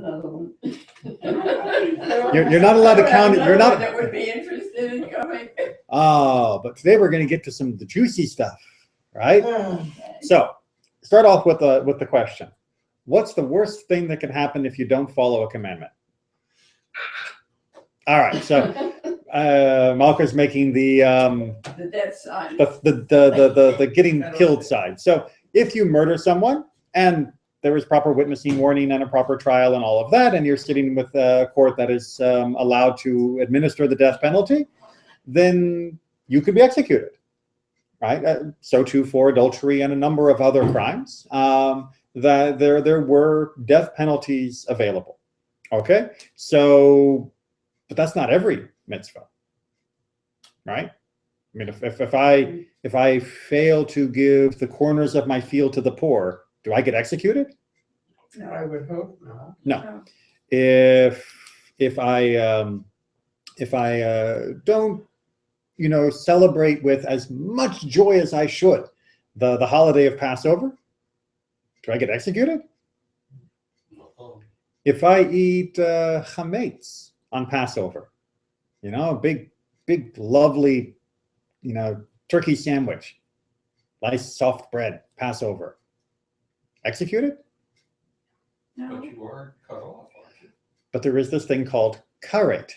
another one. You're not allowed to count it. You're not. That would be interested in coming. Oh, but today we're going to get to some of the juicy stuff, right? So, start off with the question: what's the worst thing that can happen if you don't follow a commandment? All right, so Malka's making the death sign, the getting killed side. So, if you murder someone and there is proper witnessing, warning, and a proper trial and all of that, and you're sitting with a court that is allowed to administer the death penalty, then you could be executed, right? So too for adultery and a number of other crimes. That there were death penalties available. Okay, so, but that's not every mitzvah, right? I mean, if I fail to give the corners of my field to the poor, do I get executed? No, I would hope not. No. If I don't, celebrate with as much joy as I should the holiday of Passover, do I get executed? No. If I eat chametz on Passover, a big lovely, turkey sandwich, nice soft bread, Passover, executed? No. But you are cut off, aren't you? But there is this thing called karet,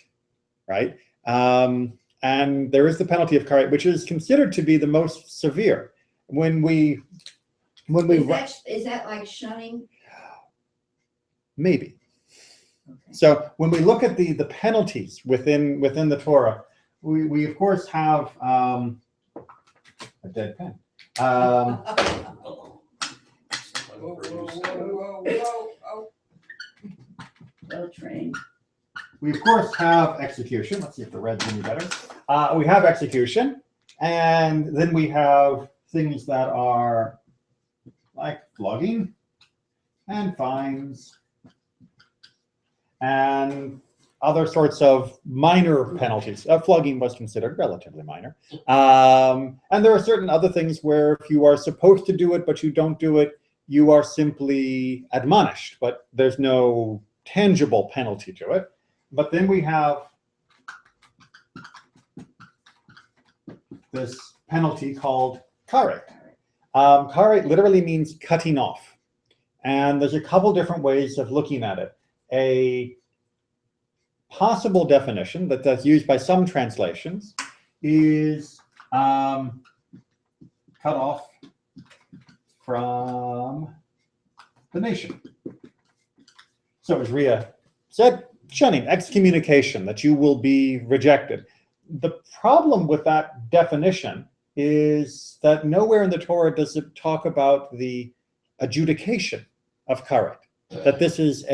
right? And there is the penalty of karet, which is considered to be the most severe. Is that like shunning? Maybe. Okay. So when we look at the penalties within the Torah, we of course have a dead pen. Well trained. We of course have execution. Let's see if the red's any better. We have execution, and then we have things that are like flogging and fines and other sorts of minor penalties. Flogging was considered relatively minor. And there are certain other things where if you are supposed to do it but you don't do it, you are simply admonished, but there's no tangible penalty to it. But then we have this penalty called karet. Karet literally means cutting off. And there's a couple different ways of looking at it. A possible definition that's used by some translations is cut off from the nation. So as Ria said, shunning, excommunication, that you will be rejected. The problem with that definition is that nowhere in the Torah does it talk about the adjudication of karet. That this is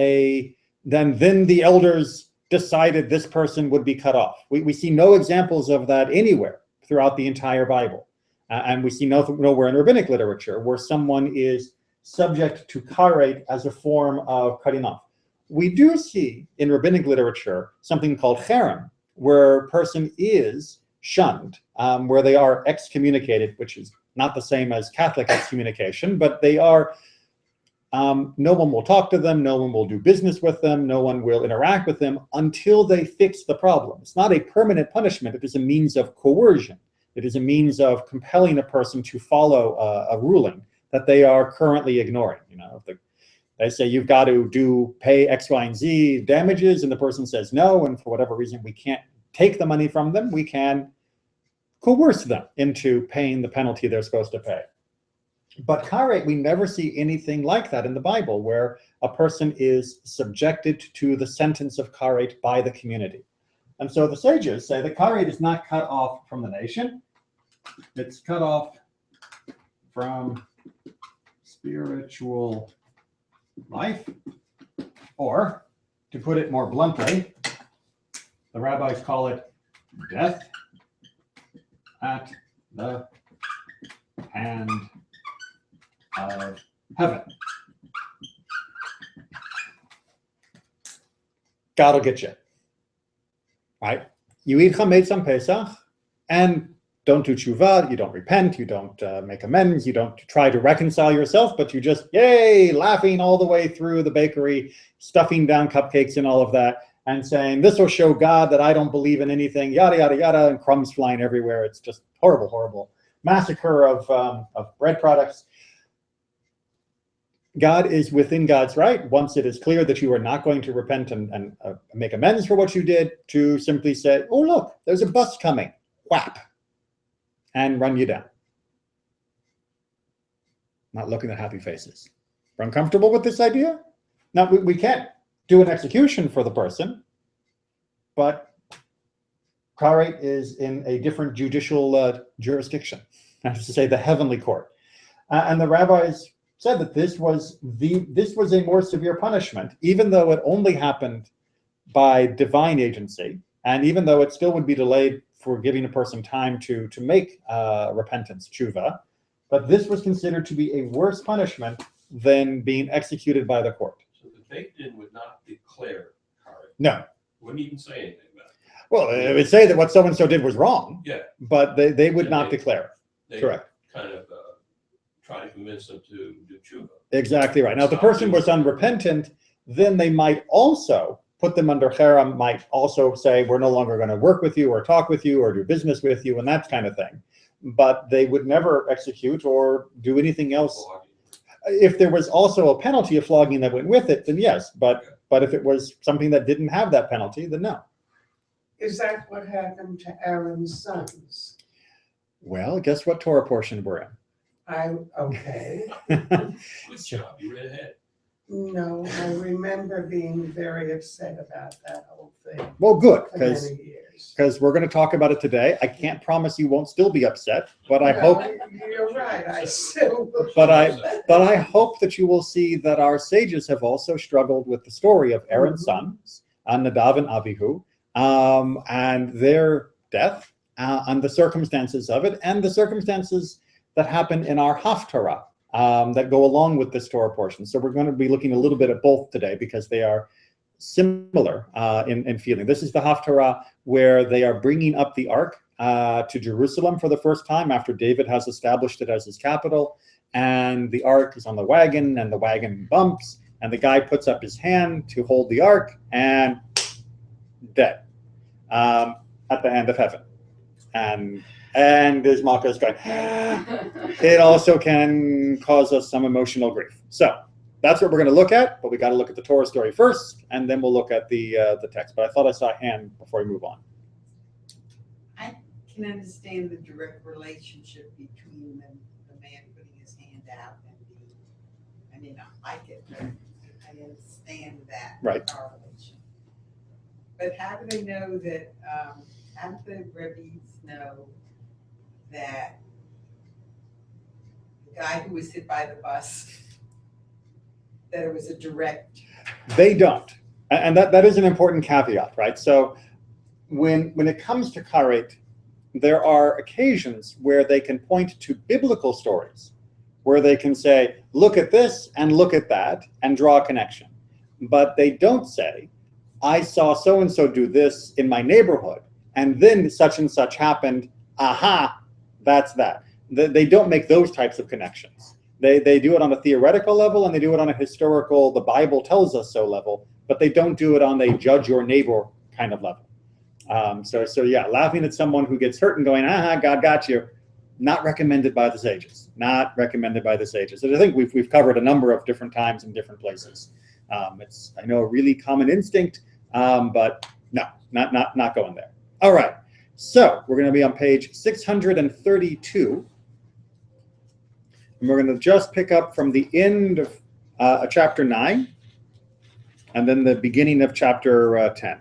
then the elders decided this person would be cut off. We see no examples of that anywhere throughout the entire Bible. And we see nowhere in rabbinic literature where someone is subject to karet as a form of cutting off. We do see in rabbinic literature something called cherem, where a person is shunned, where they are excommunicated, which is not the same as Catholic excommunication, but they are, no one will talk to them, no one will do business with them, no one will interact with them until they fix the problem. It's not a permanent punishment, it is a means of coercion. It is a means of compelling a person to follow a ruling that they are currently ignoring. If they say you've got to pay X, Y, and Z damages, and the person says no, and for whatever reason we can't take the money from them, we can coerce them into paying the penalty they're supposed to pay. But karet, we never see anything like that in the Bible, where a person is subjected to the sentence of karet by the community. And so the sages say that karet is not cut off from the nation, it's cut off from spiritual life, or, to put it more bluntly, the rabbis call it death at the hand of heaven. God will get you. Right? You eat chametz on Pesach, and don't do tshuva, you don't repent, you don't make amends, you don't try to reconcile yourself, but you just, yay, laughing all the way through the bakery, stuffing down cupcakes and all of that, and saying, this will show God that I don't believe in anything, yada, yada, yada, and crumbs flying everywhere. It's just horrible, horrible massacre of bread products. God is within God's right, once it is clear that you are not going to repent and make amends for what you did, to simply say, oh, look, there's a bus coming, whap, and run you down. Not looking at happy faces. We're uncomfortable with this idea? Now, we can't do an execution for the person, but Karet is in a different judicial jurisdiction. I have to say the heavenly court. And the rabbis said that this was a more severe punishment, even though it only happened by divine agency, and even though it still would be delayed for giving a person time to make repentance, tshuva, but this was considered to be a worse punishment than being executed by the court. So the Beit Din would not declare Karet. No. Wouldn't even say anything about it. Well, it would say that what so-and-so did was wrong, Yeah. but they would And not they- declare. They Correct. kind of try to convince them to do tshuva. Exactly right. Now, if the person was unrepentant, then they might also put them under cherem, might also say, we're no longer going to work with you or talk with you or do business with you and that kind of thing. But they would never execute or do anything else. Flogging. If there was also a penalty of flogging that went with it, then yes. But if it was something that didn't have that penalty, then no. Is that what happened to Aaron's sons? Well, guess what Torah portion we're in? Okay. Good job, you read ahead. No, I remember being very upset about that whole thing Well, good, for because many years. we're going to talk about it today. I can't promise you won't still be upset, but I No, hope You're right, I still. But I hope that you will see that our sages have also struggled with the story of Aaron's sons, Nadav and Avihu, and their death, and the circumstances of it, and the circumstances that happen in our Haftarah that go along with this Torah portion. So we're going to be looking a little bit at both today because they are similar in feeling. This is the Haftarah where they are bringing up the ark to Jerusalem for the first time after David has established it as his capital, and the ark is on the wagon, and the wagon bumps, and the guy puts up his hand to hold the ark, and dead at the hand of heaven. And as Malka is going, it also can cause us some emotional grief. So that's what we're going to look at, but we got to look at the Torah story first, and then we'll look at the text. But I thought I saw a hand before we move on. I can understand the direct relationship between the man putting his hand out and I get that. I understand that. Right. Correlation. But how do they know that, how do the rabbis know that the guy who was hit by the bus, that it was a direct? They don't. And that is an important caveat, right? So when it comes to Karet, there are occasions where they can point to biblical stories, where they can say, look at this and look at that, and draw a connection. But they don't say, I saw so-and-so do this in my neighborhood, and then such and such happened, aha, that's that. They don't make those types of connections. They do it on a theoretical level, and they do it on a historical, the Bible tells us so level, but they don't do it on a judge your neighbor kind of level. So yeah, laughing at someone who gets hurt and going, aha, God got you, not recommended by the sages. Not recommended by the sages. And I think we've covered a number of different times in different places. It's, I know, a really common instinct, but no, not going there. All right, so we're going to be on page 632. And we're going to just pick up from the end of chapter 9 and then the beginning of chapter 10.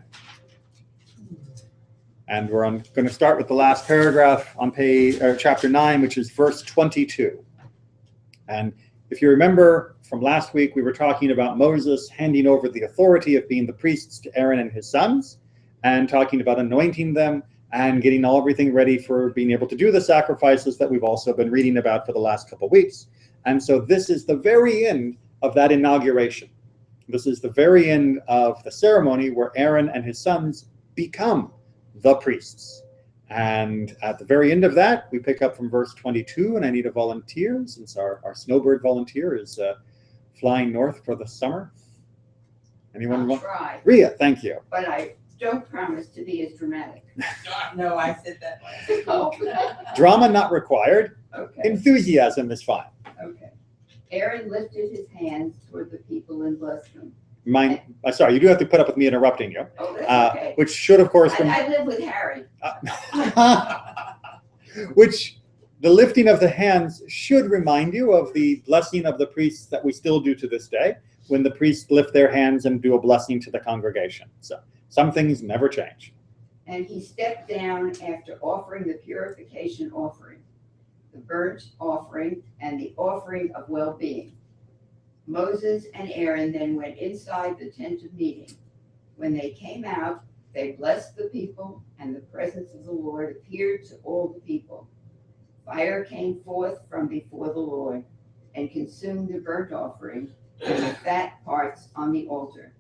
And we're going to start with the last paragraph on chapter 9, which is verse 22. And if you remember from last week, we were talking about Moses handing over the authority of being the priests to Aaron and his sons, and talking about anointing them and getting everything ready for being able to do the sacrifices that we've also been reading about for the last couple of weeks. And so this is the very end of that inauguration. This is the very end of the ceremony where Aaron and his sons become the priests. And at the very end of that, we pick up from verse 22, and I need a volunteer since our snowbird volunteer is flying north for the summer. Anyone I'll want? try, Rhea, thank you. but I don't promise to be as dramatic. No, I said that last. Oh, Drama not required. okay, Enthusiasm is fine. okay. Aaron lifted his hands toward the people and blessed them. Mine, sorry, you do have to put up with me interrupting you, Oh, that's okay. which should, of course, I live with Harry. which the lifting of the hands should remind you of the blessing of the priests that we still do to this day, when the priests lift their hands and do a blessing to the congregation. So some things never change. And he stepped down after offering the purification offering, the burnt offering, and the offering of well-being. Moses and Aaron then went inside the tent of meeting. When they came out, they blessed the people, and the presence of the Lord appeared to all the people. Fire came forth from before the Lord and consumed the burnt offering and the fat parts on the altar.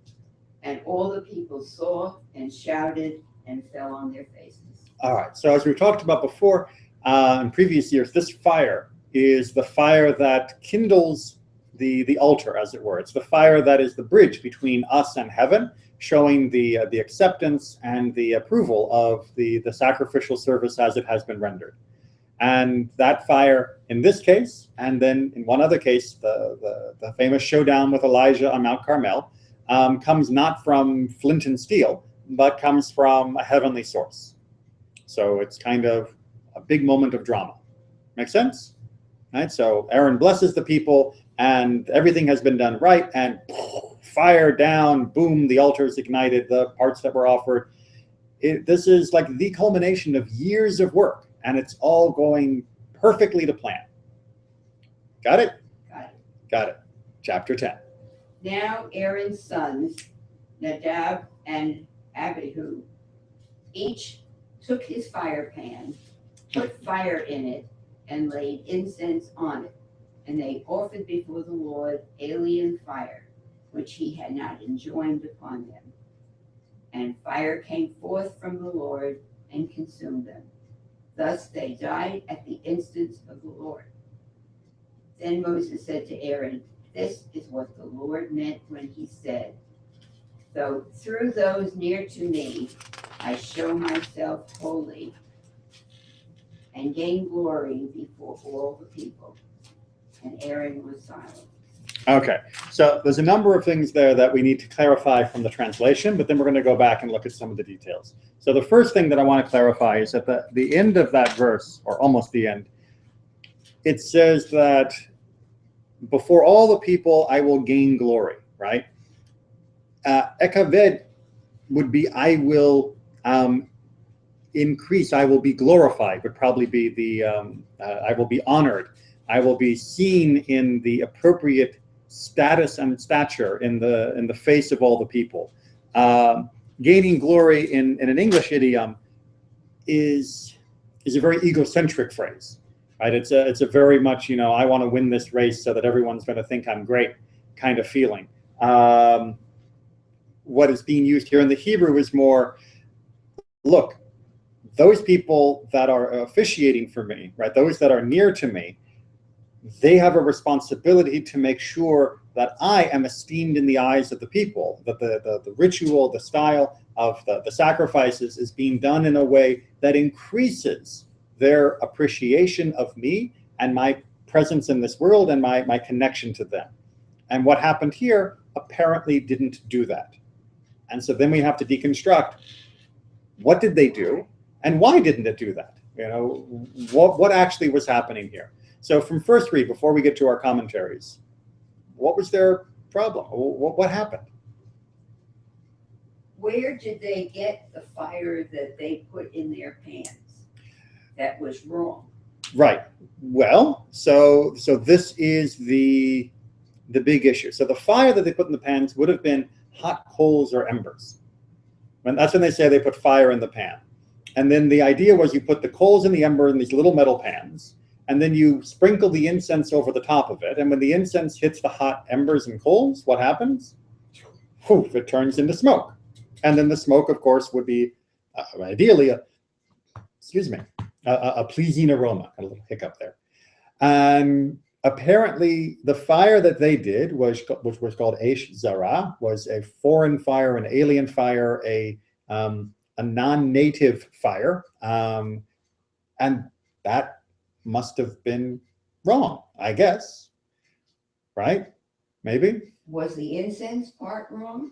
And all the people saw and shouted and fell on their faces. All right, so as we talked about before in previous years, this fire is the fire that kindles the altar, as it were. It's the fire that is the bridge between us and heaven, showing the acceptance and the approval of the sacrificial service as it has been rendered. And that fire in this case, and then in one other case, the famous showdown with Elijah on Mount Carmel, comes not from flint and steel, but comes from a heavenly source. So it's kind of a big moment of drama. Make sense? Right? So Aaron blesses the people, and everything has been done right, and fire down, boom, the altar is ignited, the parts that were offered. This is like the culmination of years of work, and it's all going perfectly to plan. Got it? Got it. Got it. Chapter 10. Now Aaron's sons, Nadav and Avihu, each took his fire pan, put fire in it, and laid incense on it. And they offered before the Lord alien fire, which he had not enjoined upon them. And fire came forth from the Lord and consumed them. Thus they died at the instance of the Lord. Then Moses said to Aaron, "This is what the Lord meant when he said, 'Though through those near to me I show myself holy and gain glory before all the people.'" And Aaron was silent. Okay, so there's a number of things there that we need to clarify from the translation, but then we're going to go back and look at some of the details. So the first thing that I want to clarify is at the end of that verse, or almost the end, it says that before all the people I will gain glory, right? Ekaved would be I will increase, I will be glorified, would probably be the I will be honored. I will be seen in the appropriate status and stature in the face of all the people. Gaining glory in an English idiom is a very egocentric phrase, right? It's a very much, I want to win this race so that everyone's going to think I'm great kind of feeling. What is being used here in the Hebrew is more, look, those people that are officiating for me, right? Those that are near to me, they have a responsibility to make sure that I am esteemed in the eyes of the people, that the ritual, the style of the sacrifices is being done in a way that increases their appreciation of me and my presence in this world and my connection to them. And what happened here apparently didn't do that. And so then we have to deconstruct, what did they do and why didn't it do that? What actually was happening here? So from first read, before we get to our commentaries, what was their problem? What happened? Where did they get the fire that they put in their pans? That was wrong. Right. Well, so this is the big issue. So the fire that they put in the pans would have been hot coals or embers. That's when they say they put fire in the pan. And then the idea was you put the coals and the ember in these little metal pans, and then you sprinkle the incense over the top of it. And when the incense hits the hot embers and coals, what happens? Poof, it turns into smoke. And then the smoke, of course, would be ideally excuse me, a pleasing aroma. A little hiccup there. And apparently the fire that they did which was called Eish Zara, was a foreign fire, an alien fire, a non-native fire. And that must have been wrong, I guess. Right? Maybe? Was the incense part wrong?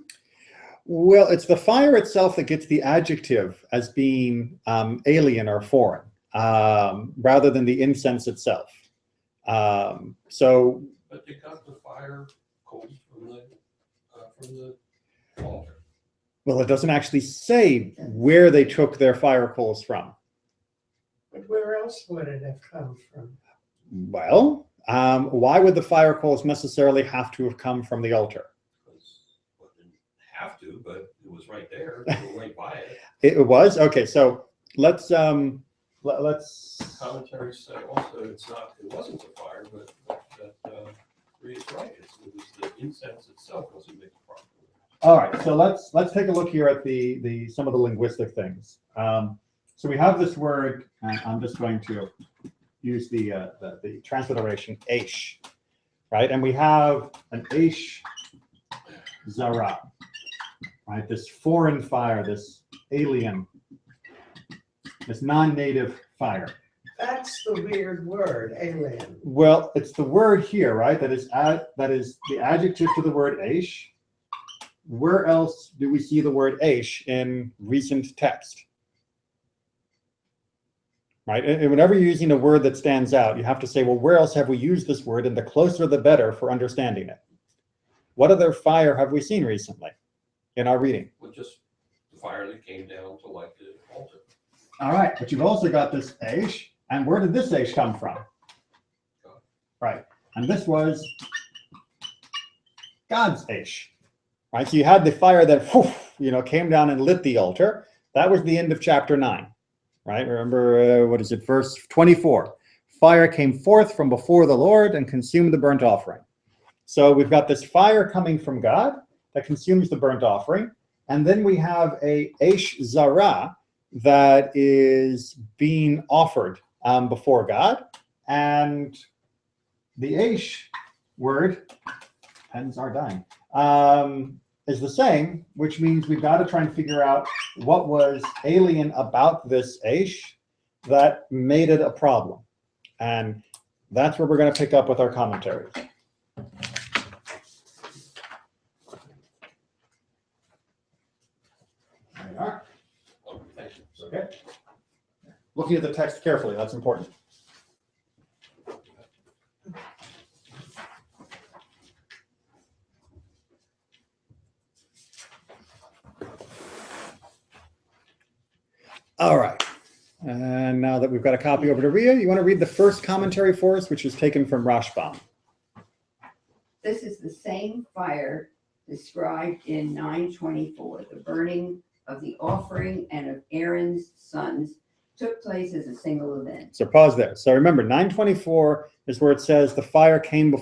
Well, it's the fire itself that gets the adjective as being alien or foreign, rather than the incense itself. So, But they got the fire coals from the altar. well, it doesn't actually say where they took their fire coals from. But where else would it have come from? Well, why would the fire coals necessarily have to have come from the altar? Well, it didn't have to, but it was right there. They were right by it. It was? Okay, so let's Commentaries say also it wasn't the fire, but that Rhea's right. It was the incense itself wasn't mixed properly. all right, so let's take a look here at the some of the linguistic things. So we have this word, and I'm just going to use the transliteration Aish, right? And we have an Aish Zara, right? This foreign fire, this alien, this non-native fire. That's the weird word, alien. Well, it's the word here, right? That is the adjective to the word Aish. Where else do we see the word Aish in recent text? Right? And whenever you're using a word that stands out, you have to say, well, where else have we used this word? And the closer the better for understanding it. What other fire have we seen recently in our reading? Well, just the fire that came down to light the altar. All right, but you've also got this Aish. And where did this Aish come from? Right, and this was God's Aish. Right, so you had the fire that came down and lit the altar. That was the end of chapter 9. Right, remember, what is it, verse 24. Fire came forth from before the Lord and consumed the burnt offering. So we've got this fire coming from God that consumes the burnt offering. And then we have a Aish Zara that is being offered before God. And the Aish word, pens are dying, is the same, which means we've got to try and figure out what was alien about this Aish that made it a problem. And that's where we're going to pick up with our commentaries. There we are. Oh, thank you. Okay. Looking at the text carefully, that's important. All right. And now that we've got a copy over to Rhea, you want to read the first commentary for us, which is taken from Rashbam. This is the same fire described in 9:24. The burning of the offering and of Aaron's sons took place as a single event. So pause there. So remember, 9:24 is where it says the fire came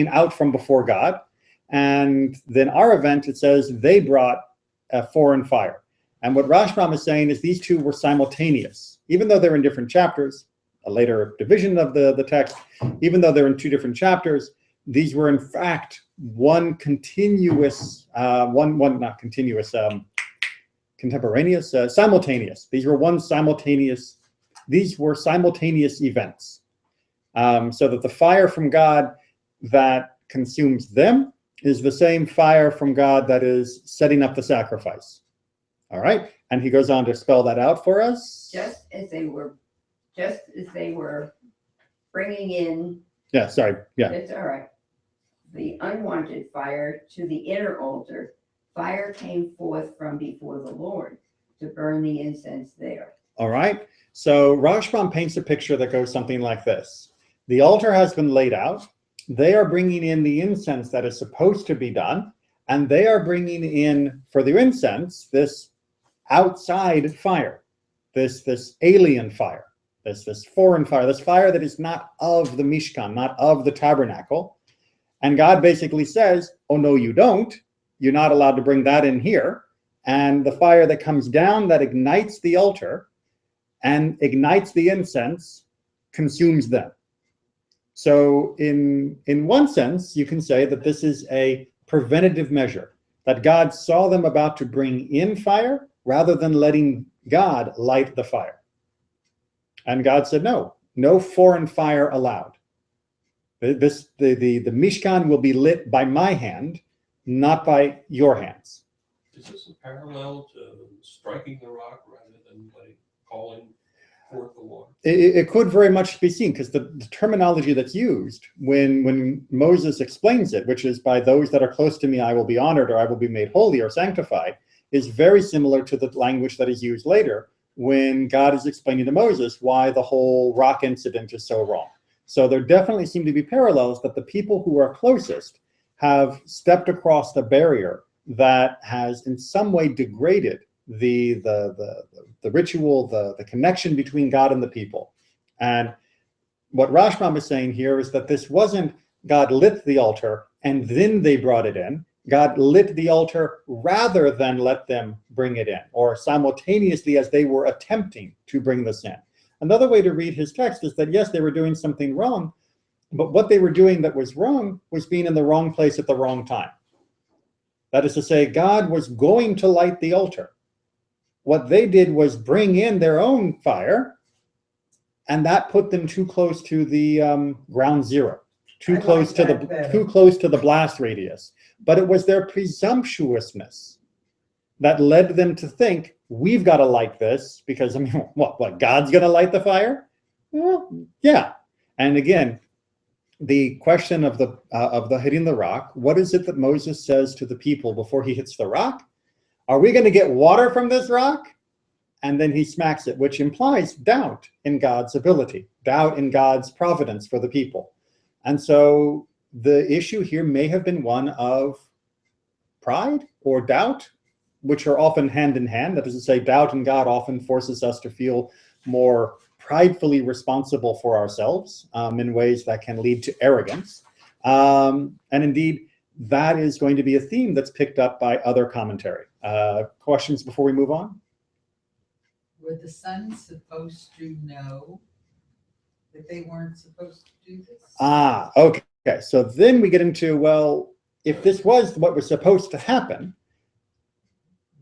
out from before God. And then our event, it says they brought a foreign fire. And what Rashbam is saying is these two were simultaneous. Even though they're in different chapters, a later division of the text, even though they're in two different chapters, these were in fact one continuous, simultaneous. These were simultaneous events. So that the fire from God that consumes them is the same fire from God that is setting up the sacrifice. All right, and he goes on to spell that out for us. Just as they were bringing in. Yeah, sorry. Yeah. It's all right. The unwanted fire to the inner altar, fire came forth from before the Lord to burn the incense there. All right. So Rashbam paints a picture that goes something like this. The altar has been laid out. They are bringing in the incense that is supposed to be done, and they are bringing in for the incense this outside fire, this alien fire, this foreign fire, this fire that is not of the Mishkan, not of the tabernacle. And God basically says, oh, no, you don't. You're not allowed to bring that in here. And the fire that comes down that ignites the altar and ignites the incense, consumes them. So in one sense, you can say that this is a preventative measure, that God saw them about to bring in fire rather than letting God light the fire. And God said, no, no foreign fire allowed. The Mishkan will be lit by my hand, not by your hands. Is this a parallel to striking the rock rather than calling forth the water? It could very much be seen, because the terminology that's used when Moses explains it, which is by those that are close to me I will be honored, or I will be made holy or sanctified, is very similar to the language that is used later when God is explaining to Moses why the whole rock incident is so wrong. So there definitely seem to be parallels that the people who are closest have stepped across the barrier that has in some way degraded the ritual, the connection between God and the people. And what Rashbam is saying here is that this wasn't God lit the altar and then they brought it in. God lit the altar rather than let them bring it in, or simultaneously as they were attempting to bring this in. Another way to read his text is that, yes, they were doing something wrong, but what they were doing that was wrong was being in the wrong place at the wrong time. That is to say, God was going to light the altar. What they did was bring in their own fire, and that put them too close to the ground zero, too close to the blast radius. But it was their presumptuousness that led them to think, we've got to light this, because, I mean, what God's going to light the fire? Well, yeah. And again, the question of the hitting the rock, what is it that Moses says to the people before he hits the rock? Are we going to get water from this rock? And then he smacks it, which implies doubt in God's ability, doubt in God's providence for the people. And so the issue here may have been one of pride or doubt, which are often hand in hand. That is to say, doubt in God often forces us to feel more pridefully responsible for ourselves in ways that can lead to arrogance. And indeed, that is going to be a theme that's picked up by other commentary. Questions before we move on? Were the sons supposed to know that they weren't supposed to do this? Okay. So then we get into, well, if this was what was supposed to happen,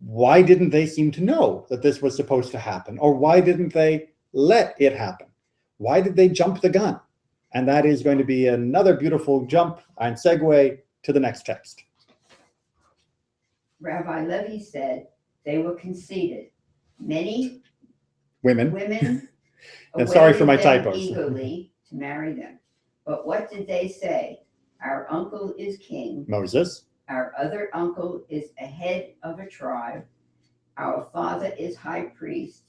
why didn't they seem to know that this was supposed to happen? Or why didn't they let it happen? Why did they jump the gun? And that is going to be another beautiful jump and segue to the next text. Rabbi Levi said they were conceited. Many Women. And sorry for my them typos. eagerly to marry them. But what did they say? Our uncle is king. Moses. Our other uncle is a head of a tribe. Our father is high priest.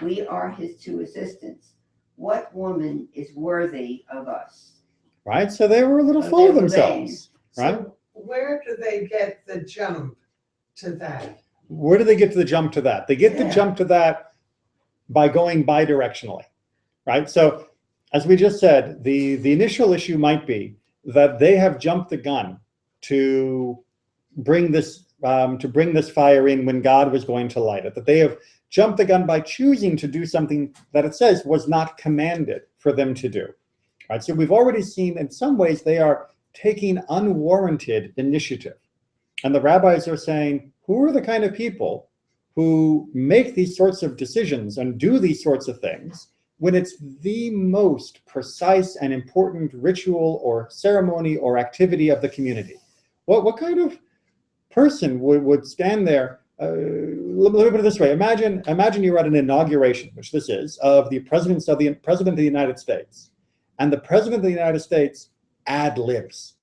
We are his two assistants. What woman is worthy of us? Right? So they were a little full of themselves. Right? So where do they get the jump to that? Where do they get to the jump to that? They get the jump to that by going bidirectionally, right? So as we just said, the initial issue might be that they have jumped the gun to bring this fire in when God was going to light it, that they have jumped the gun by choosing to do something that it says was not commanded for them to do, right? So we've already seen in some ways they are taking unwarranted initiative. And the rabbis are saying, who are the kind of people who make these sorts of decisions and do these sorts of things when it's the most precise and important ritual or ceremony or activity of the community? What kind of person would stand there? Let me put it this way. Imagine you're at an inauguration, which this is, of the President of the United States, and the President of the United States ad-libs.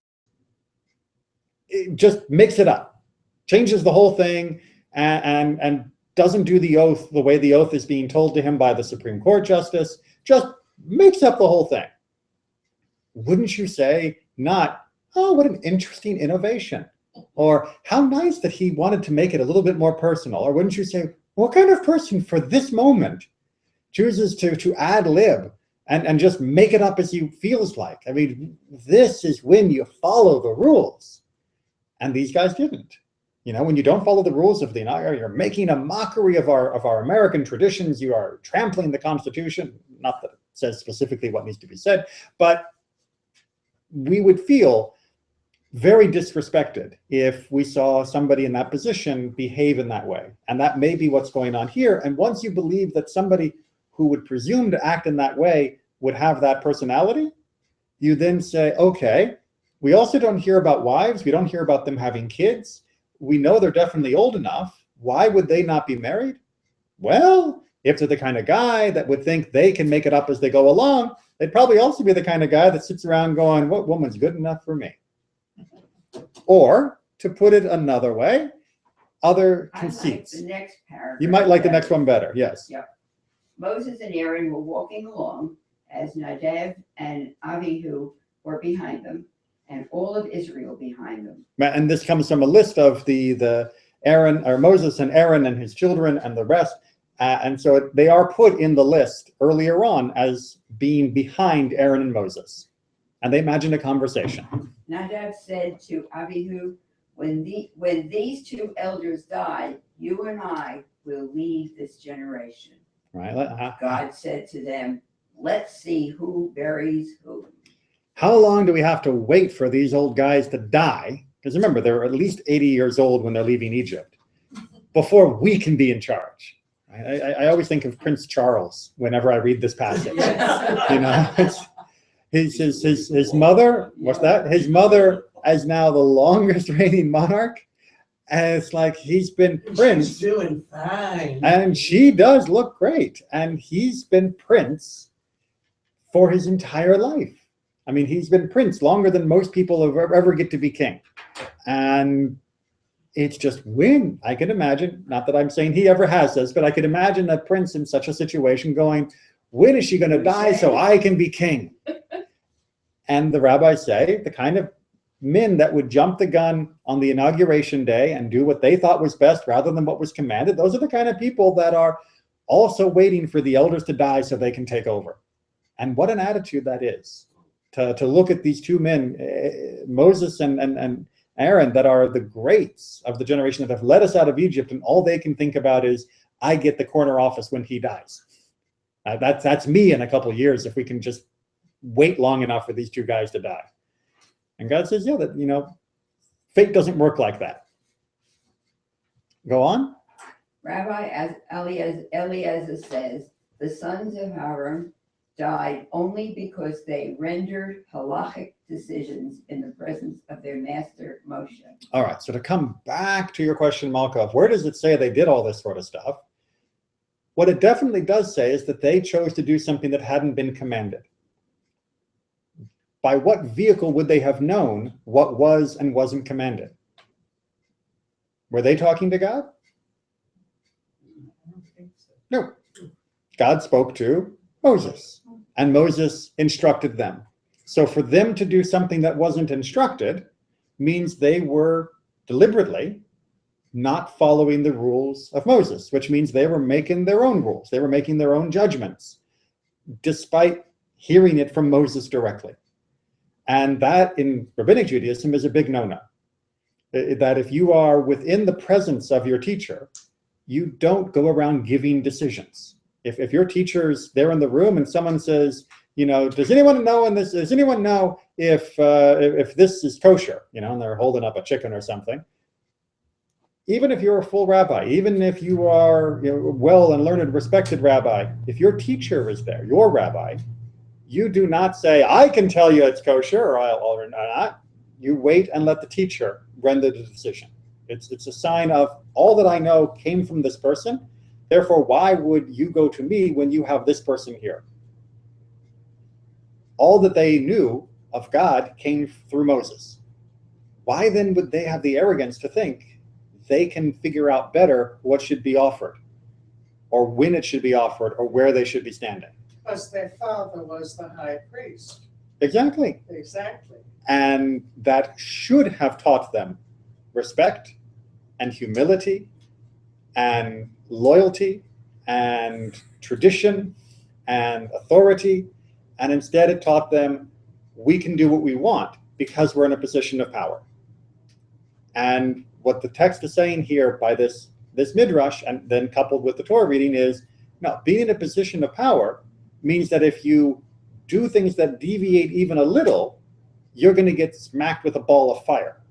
It just makes it up, changes the whole thing, and doesn't do the oath the way the oath is being told to him by the Supreme Court justice, just makes up the whole thing. Wouldn't you say not, oh, what an interesting innovation, or how nice that he wanted to make it a little bit more personal? Or wouldn't you say, what kind of person for this moment chooses to ad lib and just make it up as he feels like? I mean, this is when you follow the rules. And these guys didn't. When you don't follow the rules of the inauguration, you're making a mockery of our American traditions. You are trampling the Constitution. Not that it says specifically what needs to be said, but we would feel very disrespected if we saw somebody in that position behave in that way. And that may be what's going on here. And once you believe that somebody who would presume to act in that way would have that personality, you then say, okay, we also don't hear about wives. We don't hear about them having kids. We know they're definitely old enough. Why would they not be married? Well, if they're the kind of guy that would think they can make it up as they go along, they'd probably also be the kind of guy that sits around going, what woman's good enough for me? Or, to put it another way, other conceits. I like the next paragraph. You might like the next one better, yes. Yep. Moses and Aaron were walking along as Nadav and Avihu were behind them, and all of Israel behind them. And this comes from a list of the Aaron, or Moses and Aaron and his children and the rest. And so they are put in the list earlier on as being behind Aaron and Moses. And they imagine a conversation. Nadav said to Avihu, when these two elders die, you and I will lead this generation. Right? God said to them, let's see who buries who. How long do we have to wait for these old guys to die? Because remember, they're at least 80 years old when they're leaving Egypt, before we can be in charge. I always think of Prince Charles whenever I read this passage. His mother, what's that? His mother is now the longest reigning monarch. And it's like he's been prince. She's doing fine. And she does look great. And he's been prince for his entire life. I mean, he's been prince longer than most people ever get to be king. And it's just when I can imagine, not that I'm saying he ever has this, but I could imagine a prince in such a situation going, when is she going to die so I can be king? And the rabbis say the kind of men that would jump the gun on the inauguration day and do what they thought was best rather than what was commanded, those are the kind of people that are also waiting for the elders to die so they can take over. And what an attitude that is, to look at these two men, Moses and Aaron, that are the greats of the generation that have led us out of Egypt, and all they can think about is, I get the corner office when he dies. That's me in a couple of years if we can just wait long enough for these two guys to die. And God says, yeah, that fate doesn't work like that. Go on. Rabbi Eliezer says, the sons of Aaron died only because they rendered halachic decisions in the presence of their master Moshe. All right, so to come back to your question, Malkov, where does it say they did all this sort of stuff? What it definitely does say is that they chose to do something that hadn't been commanded. By what vehicle would they have known what was and wasn't commanded? Were they talking to God? I don't think so. No. God spoke to Moses, and Moses instructed them. So for them to do something that wasn't instructed means they were deliberately not following the rules of Moses, which means they were making their own rules. They were making their own judgments, despite hearing it from Moses directly. And that in rabbinic Judaism is a big no-no. That if you are within the presence of your teacher, you don't go around giving decisions. If your teacher's there in the room and someone says, does anyone know if this is kosher, and they're holding up a chicken or something, even if you're a full rabbi, even if you are well and learned, respected rabbi, if your teacher is there, your rabbi, you do not say, I can tell you it's kosher or not. You wait and let the teacher render the decision. It's a sign of all that I know came from this person. Therefore, why would you go to me when you have this person here? All that they knew of God came through Moses. Why then would they have the arrogance to think they can figure out better what should be offered, or when it should be offered, or where they should be standing? Because their father was the high priest. Exactly. Exactly. And that should have taught them respect and humility and loyalty and tradition and authority. And instead it taught them we can do what we want because we're in a position of power. And what the text is saying here by this midrash, and then coupled with the Torah reading, is no, being in a position of power means that if you do things that deviate even a little, you're going to get smacked with a ball of fire.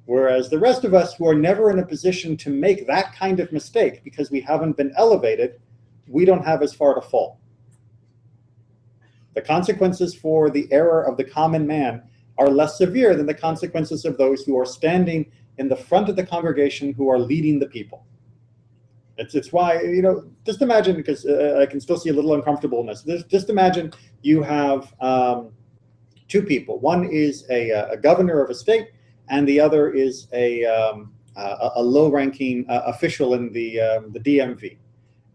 Whereas the rest of us who are never in a position to make that kind of mistake because we haven't been elevated, we don't have as far to fall. The consequences for the error of the common man are less severe than the consequences of those who are standing in the front of the congregation who are leading the people. It's why, just imagine, because I can still see a little uncomfortableness. Just imagine you have two people. One is a governor of a state, and the other is a low-ranking official in the DMV.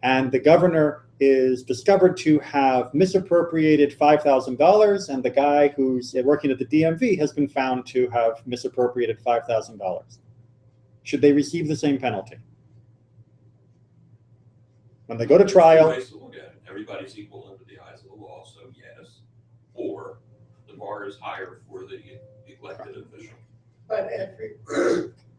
And the governor is discovered to have misappropriated $5,000, and the guy who's working at the DMV has been found to have misappropriated $5,000. Should they receive the same penalty? When they go to trial, Two ways to look at it. Everybody's equal under the eyes of the law, so yes. Or the bar is higher for the elected official. But every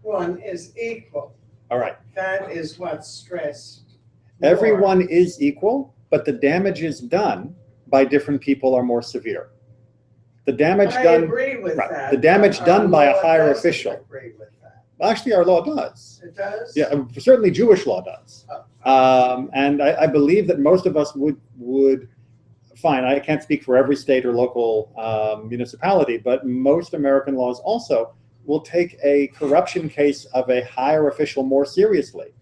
one is equal. all right, That is what's stressed. more. everyone is equal, but the damages done by different people are more severe. The damage I done, agree with right, that. the damage but done our by a law higher doesn't official. Agree with that. Actually, our law does. It does? Yeah, certainly Jewish law does. And I believe that most of us would, fine, I can't speak for every state or local municipality, but most American laws also will take a corruption case of a higher official more seriously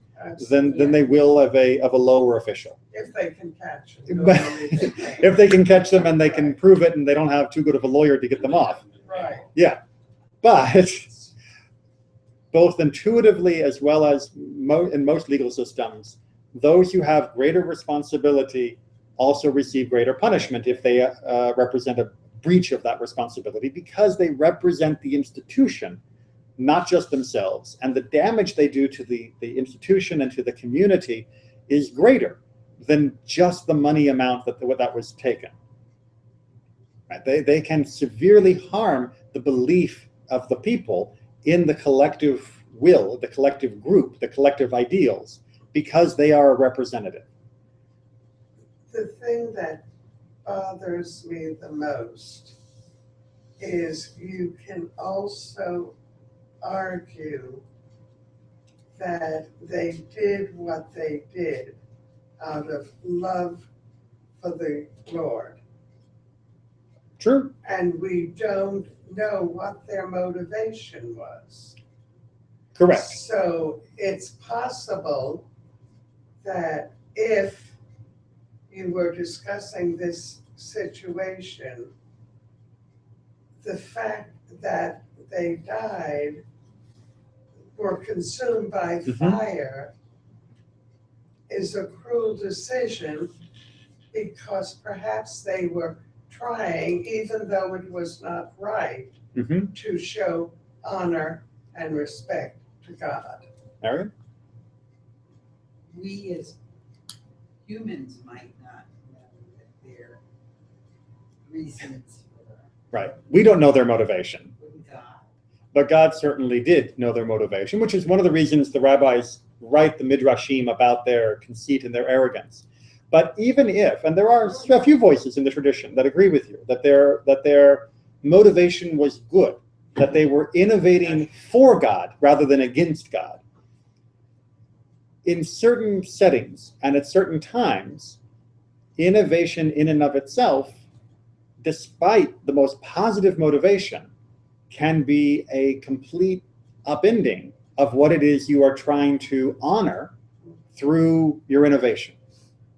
than they will of a lower official. If they can catch it. But normally they can. if they can catch them and they can prove it and they don't have too good of a lawyer to get them off. Right. But both intuitively as well as in most legal systems, those who have greater responsibility also receive greater punishment if they represent a breach of that responsibility, because they represent the institution, not just themselves. And the damage they do to the institution and to the community is greater than just the money amount that was taken. Right? They can severely harm the belief of the people in the collective will, the collective group, the collective ideals, because they are a representative. The thing that bothers me the most is you can also argue that they did what they did out of love for the Lord. True. And we don't know what their motivation was. Correct. So it's possible that if you were discussing this situation, the fact that they died, were consumed by fire, is a cruel decision, because perhaps they were trying, even though it was not right, to show honor and respect to God. Arian? We as humans might not know that their reasons Right. We don't know their motivation, for God. but God certainly did know their motivation, which is one of the reasons the rabbis write the midrashim about their conceit and their arrogance. But even if, and there are a few voices in the tradition that agree with you, that their motivation was good, that they were innovating for God rather than against God. In certain settings and at certain times, innovation in and of itself, despite the most positive motivation, can be a complete upending of what it is you are trying to honor through your innovation.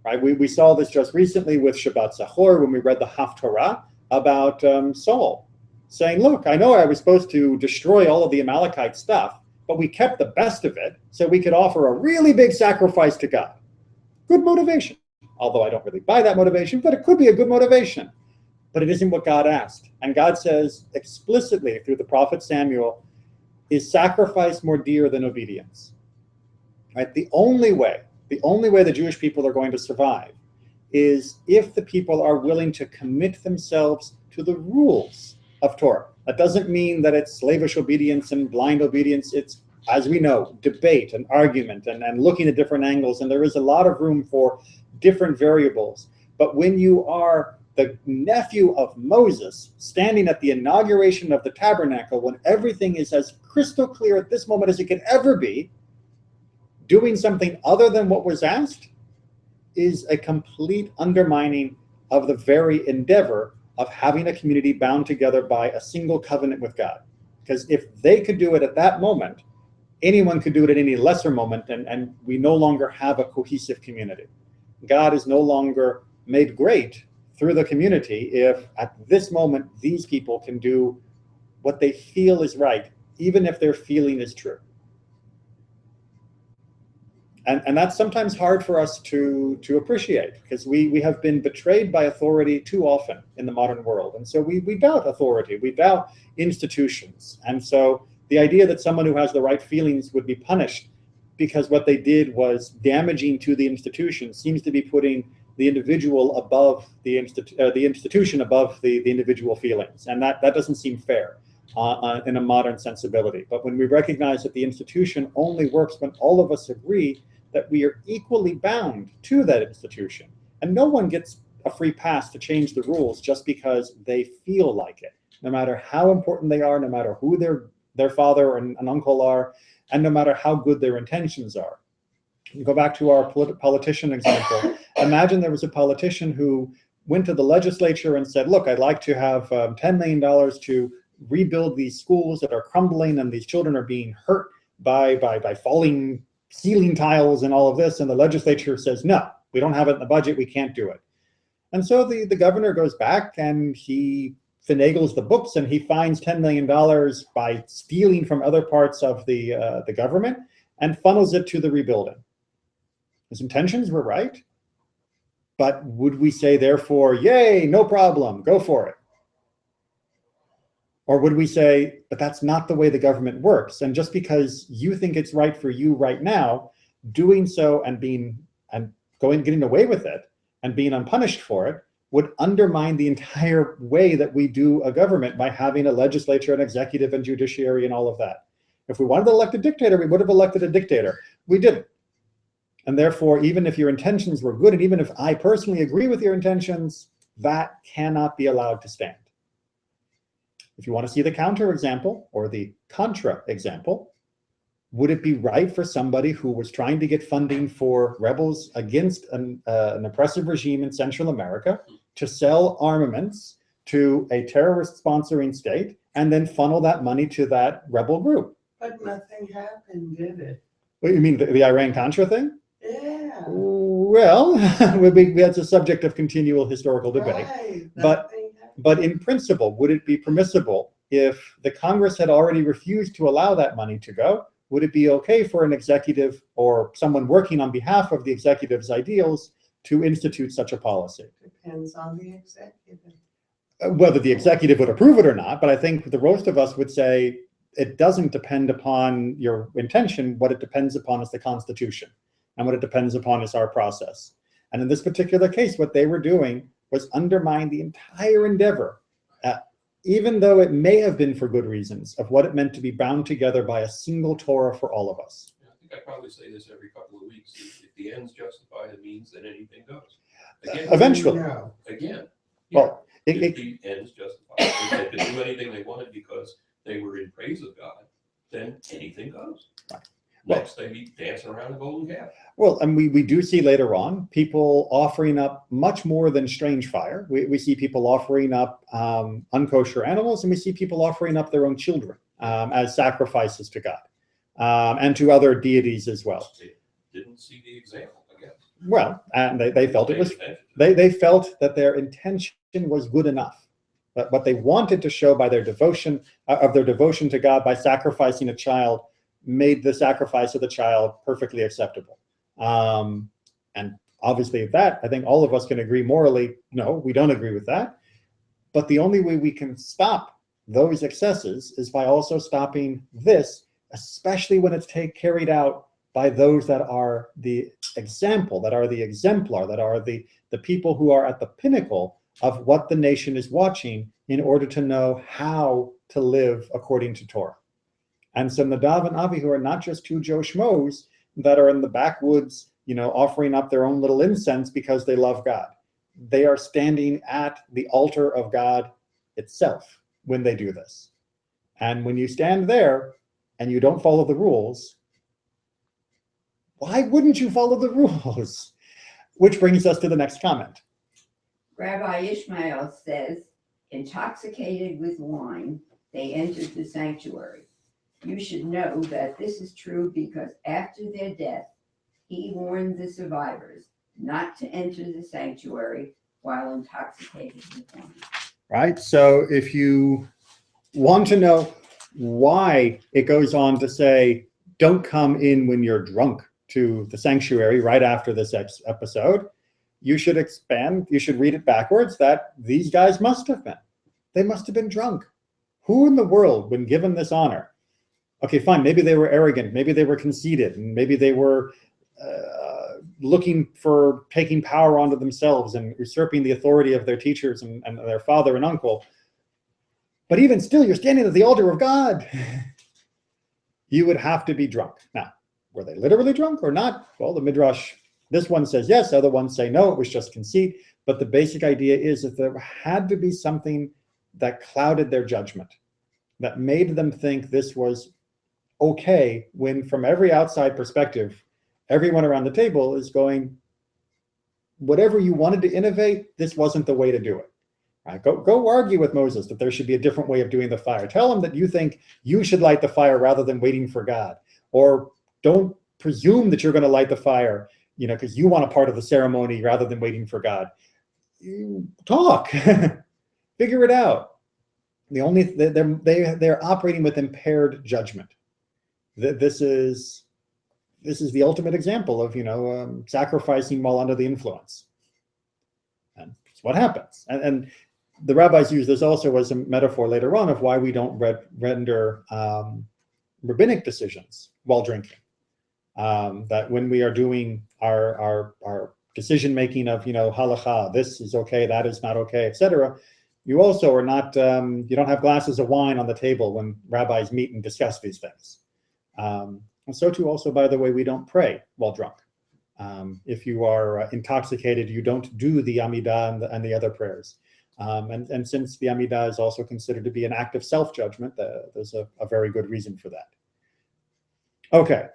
Right? We saw this just recently with Shabbat Zachor when we read the Haftorah about Saul saying, look, I know I was supposed to destroy all of the Amalekite stuff, but we kept the best of it so we could offer a really big sacrifice to God. Good motivation. Although I don't really buy that motivation, but it could be a good motivation. But it isn't what God asked. And God says explicitly through the prophet Samuel, is sacrifice more dear than obedience? Right? The only way the Jewish people are going to survive is if the people are willing to commit themselves to the rules of Torah. That doesn't mean that it's slavish obedience and blind obedience. It's as we know, debate and argument and looking at different angles, and there is a lot of room for different variables. But when you are the nephew of Moses standing at the inauguration of the tabernacle, when everything is as crystal clear at this moment as it could ever be, doing something other than what was asked is a complete undermining of the very endeavor of having a community bound together by a single covenant with God. Because if they could do it at that moment, anyone could do it at any lesser moment, and we no longer have a cohesive community. God is no longer made great through the community if at this moment these people can do what they feel is right, even if their feeling is true. And that's sometimes hard for us to appreciate, because we have been betrayed by authority too often in the modern world. And so we doubt authority, we doubt institutions. And so the idea that someone who has the right feelings would be punished because what they did was damaging to the institution seems to be putting the individual above the institution above the individual feelings. And that doesn't seem fair in a modern sensibility. But when we recognize that the institution only works when all of us agree that we are equally bound to that institution, and no one gets a free pass to change the rules just because they feel like it, no matter how important they are, no matter who their father and uncle are, and no matter how good their intentions are. You go back to our politician example. Imagine there was a politician who went to the legislature and said, look, I'd like to have $10 million to rebuild these schools that are crumbling and these children are being hurt by falling ceiling tiles and all of this. And the legislature says, no, we don't have it in the budget, we can't do it. And so the governor goes back and he finagles the books and he finds $10 million by stealing from other parts of the government and funnels it to the rebuilding. His intentions were right, but would we say therefore, yay, no problem, go for it? Or would we say, but that's not the way the government works, and just because you think it's right for you right now, doing so and getting away with it and being unpunished for it would undermine the entire way that we do a government by having a legislature, an executive, and judiciary, and all of that. If we wanted to elect a dictator, we would have elected a dictator. We didn't. And therefore, even if your intentions were good, and even if I personally agree with your intentions, that cannot be allowed to stand. If you want to see the counter example or the contra example, would it be right for somebody who was trying to get funding for rebels against an oppressive regime in Central America to sell armaments to a terrorist sponsoring state and then funnel that money to that rebel group? But nothing happened, did it? What, you mean the Iran-Contra thing? Yeah. Well, that's a subject of continual historical debate. Right. But in principle, would it be permissible if the Congress had already refused to allow that money to go? Would it be okay for an executive or someone working on behalf of the executive's ideals to institute such a policy? Depends on the executive. Whether the executive would approve it or not, but I think the most of us would say it doesn't depend upon your intention. What it depends upon is the Constitution, and what it depends upon is our process. And in this particular case, what they were doing was undermine the entire endeavor, even though it may have been for good reasons, of what it meant to be bound together by a single Torah for all of us. I think I probably say this every couple of weeks. If the ends justify the means, then anything goes. Again, Eventually. No. Again. Well, If the ends justify it, if they could do anything they wanted because they were in praise of God, then anything goes. Right. Next, they be dancing around a golden calf. Well, and we do see later on people offering up much more than strange fire. We see people offering up unkosher animals, and we see people offering up their own children as sacrifices to God and to other deities as well. They didn't see the example, I guess. Well, and they felt it was, they felt that their intention was good enough. But what they wanted to show by their devotion to God by sacrificing a child made the sacrifice of the child perfectly acceptable. And obviously that, I think all of us can agree morally, no, we don't agree with that. But the only way we can stop those excesses is by also stopping this, especially when it's carried out by those that are the example, that are the exemplar, that are the people who are at the pinnacle of what the nation is watching in order to know how to live according to Torah. And so Nadav and Avihu are not just two Joe Schmoes that are in the backwoods, offering up their own little incense because they love God. They are standing at the altar of God itself when they do this. And when you stand there and you don't follow the rules, why wouldn't you follow the rules? Which brings us to the next comment. Rabbi Ishmael says, intoxicated with wine, they entered the sanctuary. You should know that this is true because after their death, he warned the survivors not to enter the sanctuary while intoxicated with wine. Right? So if you want to know why it goes on to say, don't come in when you're drunk to the sanctuary right after this episode, you should read it backwards, that these guys must have been. They must have been drunk. Who in the world, when given this honor? Okay, fine, maybe they were arrogant, maybe they were conceited, and maybe they were looking for taking power onto themselves and usurping the authority of their teachers and their father and uncle. But even still, you're standing at the altar of God. You would have to be drunk. Now, were they literally drunk or not? Well, the Midrash, this one says yes, other ones say no, it was just conceit. But the basic idea is that there had to be something that clouded their judgment, that made them think this was okay, when from every outside perspective, everyone around the table is going, whatever you wanted to innovate, this wasn't the way to do it. Right? Go argue with Moses that there should be a different way of doing the fire. Tell him that you think you should light the fire rather than waiting for God. Or don't presume that you're going to light the fire, because you want a part of the ceremony rather than waiting for God. You talk, figure it out. They're operating with impaired judgment. This is the ultimate example of sacrificing while under the influence, and it's what happens. And the rabbis use this also as a metaphor later on of why we don't render rabbinic decisions while drinking. That when we are doing our decision making of halacha, this is okay, that is not okay, etc. You also are not you don't have glasses of wine on the table when rabbis meet and discuss these things. And so too, also, by the way, we don't pray while drunk. If you are intoxicated, you don't do the Amidah and the other prayers. And since the Amidah is also considered to be an act of self-judgment, there's a very good reason for that. Okay,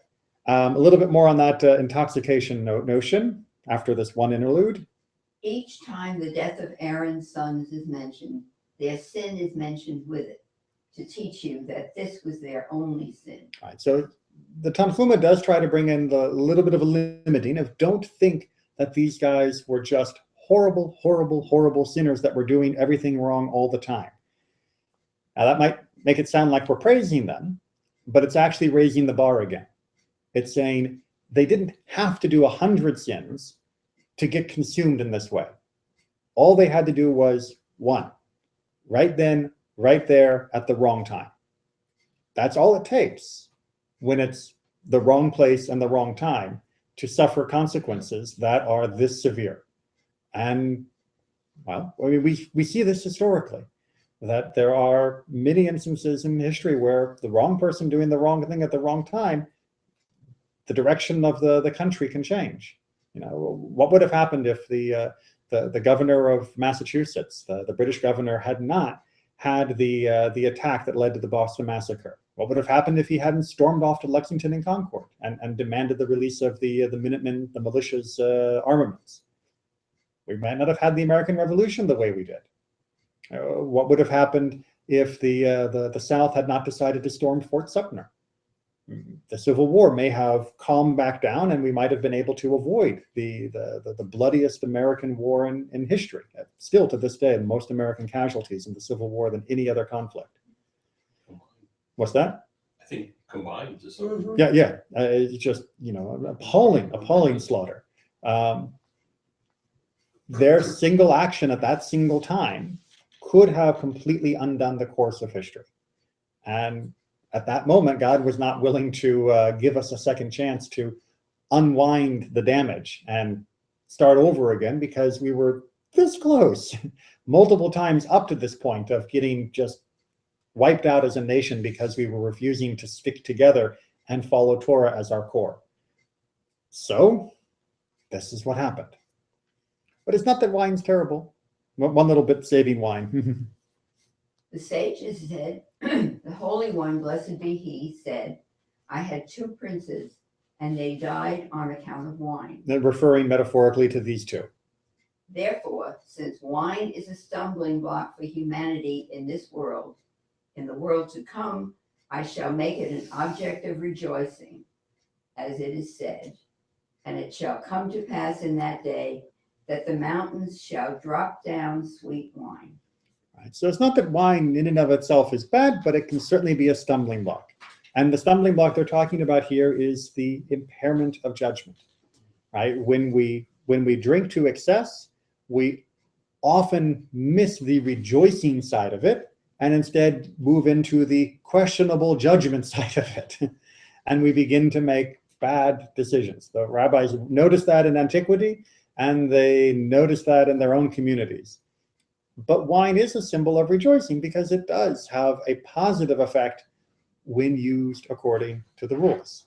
a little bit more on that intoxication notion after this one interlude. Each time the death of Aaron's sons is mentioned, their sin is mentioned with it, to teach you that this was their only sin. All right, so the Tanhuma does try to bring in the little bit of a limiting of, don't think that these guys were just horrible, horrible, horrible sinners that were doing everything wrong all the time. Now that might make it sound like we're praising them, but it's actually raising the bar again. It's saying they didn't have to do 100 sins to get consumed in this way. All they had to do was one, right then, right there at the wrong time. That's all it takes when it's the wrong place and the wrong time to suffer consequences that are this severe. And, well, I mean, we see this historically, that there are many instances in history where the wrong person doing the wrong thing at the wrong time, the direction of the country can change. What would have happened if the governor of Massachusetts, the British governor, had not had the attack that led to the Boston Massacre? What would have happened if he hadn't stormed off to Lexington and Concord and demanded the release of the Minutemen, the militia's armaments? We might not have had the American Revolution the way we did. What would have happened if the South had not decided to storm Fort Sumter? The Civil War may have calmed back down, and we might have been able to avoid the bloodiest American war in history. Still to this day, the most American casualties in the Civil War than any other conflict. What's that? I think combined to some. Yeah. It's just, appalling slaughter. Their single action at that single time could have completely undone the course of history. And at that moment, God was not willing to give us a second chance to unwind the damage and start over again, because we were this close multiple times up to this point of getting just wiped out as a nation because we were refusing to stick together and follow Torah as our core. So this is what happened. But it's not that wine's terrible. One little bit saving wine. The sages said, the Holy One, blessed be he, said, I had 2 princes, and they died on account of wine. Referring metaphorically to these 2. Therefore, since wine is a stumbling block for humanity in this world, in the world to come, I shall make it an object of rejoicing, as it is said, and it shall come to pass in that day that the mountains shall drop down sweet wine. Right. So it's not that wine in and of itself is bad, but it can certainly be a stumbling block. And the stumbling block they're talking about here is the impairment of judgment. Right? When we drink to excess, we often miss the rejoicing side of it and instead move into the questionable judgment side of it. And we begin to make bad decisions. The rabbis noticed that in antiquity, and they noticed that in their own communities. But wine is a symbol of rejoicing because it does have a positive effect when used according to the rules.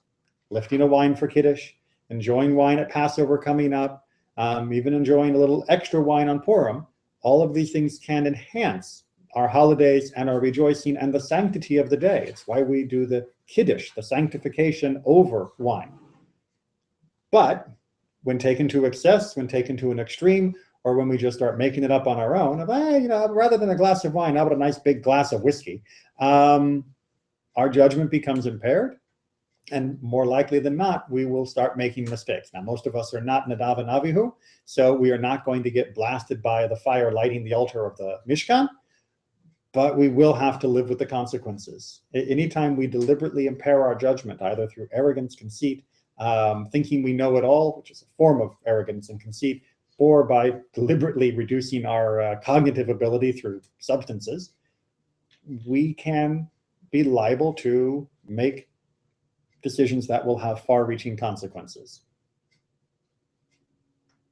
Lifting a wine for Kiddush, enjoying wine at Passover coming up, even enjoying a little extra wine on Purim, all of these things can enhance our holidays and our rejoicing and the sanctity of the day. It's why we do the Kiddush, the sanctification over wine. But when taken to excess, when taken to an extreme, or when we just start making it up on our own, rather than a glass of wine, how about a nice big glass of whiskey? Our judgment becomes impaired, and more likely than not, we will start making mistakes. Now, most of us are not Nadav and Avihu, so we are not going to get blasted by the fire lighting the altar of the Mishkan, but we will have to live with the consequences. Anytime we deliberately impair our judgment, either through arrogance, conceit, thinking we know it all, which is a form of arrogance and conceit, or by deliberately reducing our cognitive ability through substances, we can be liable to make decisions that will have far-reaching consequences.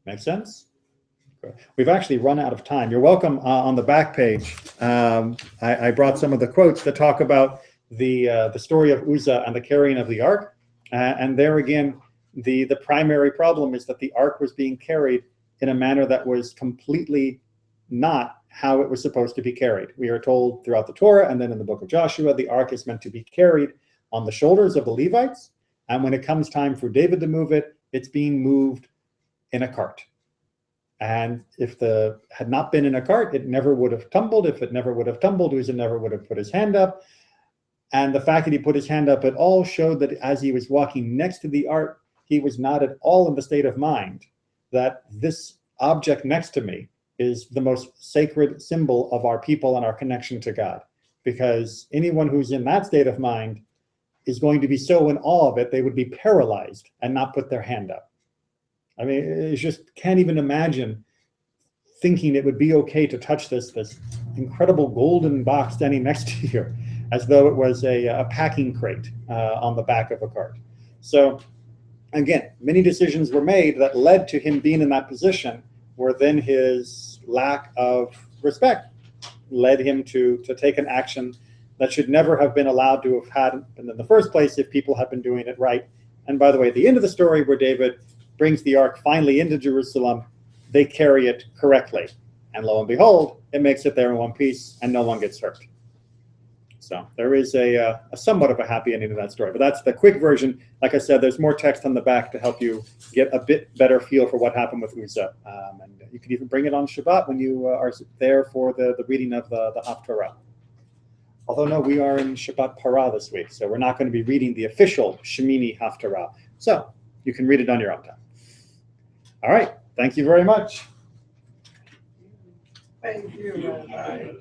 Make sense? We've actually run out of time. You're welcome on the back page. I brought some of the quotes that talk about the story of Uzzah and the carrying of the ark. And there again, the primary problem is that the ark was being carried in a manner that was completely not how it was supposed to be carried. We are told throughout the Torah and then in the book of Joshua, the ark is meant to be carried on the shoulders of the Levites. And when it comes time for David to move it, it's being moved in a cart. And if it had not been in a cart, it never would have tumbled. If it never would have tumbled, Uzzah never would have put his hand up. And the fact that he put his hand up at all showed that as he was walking next to the ark, he was not at all in the state of mind that this object next to me is the most sacred symbol of our people and our connection to God. Because anyone who's in that state of mind is going to be so in awe of it, they would be paralyzed and not put their hand up. I mean, it just can't even imagine thinking it would be okay to touch this incredible golden box standing next to you, as though it was a packing crate on the back of a cart. So again, many decisions were made that led to him being in that position, where then his lack of respect led him to take an action that should never have been allowed to have had in the first place if people had been doing it right. And by the way, at the end of the story where David brings the ark finally into Jerusalem, they carry it correctly. And lo and behold, it makes it there in one piece and no one gets hurt. So there is a somewhat of a happy ending to that story. But that's the quick version. Like I said, there's more text on the back to help you get a bit better feel for what happened with Uzzah. And you can even bring it on Shabbat when you are there for the reading of the Haftarah. Although, no, we are in Shabbat Parah this week, so we're not going to be reading the official Shemini Haftarah. So you can read it on your own time. All right. Thank you very much. Thank you, Rabbi.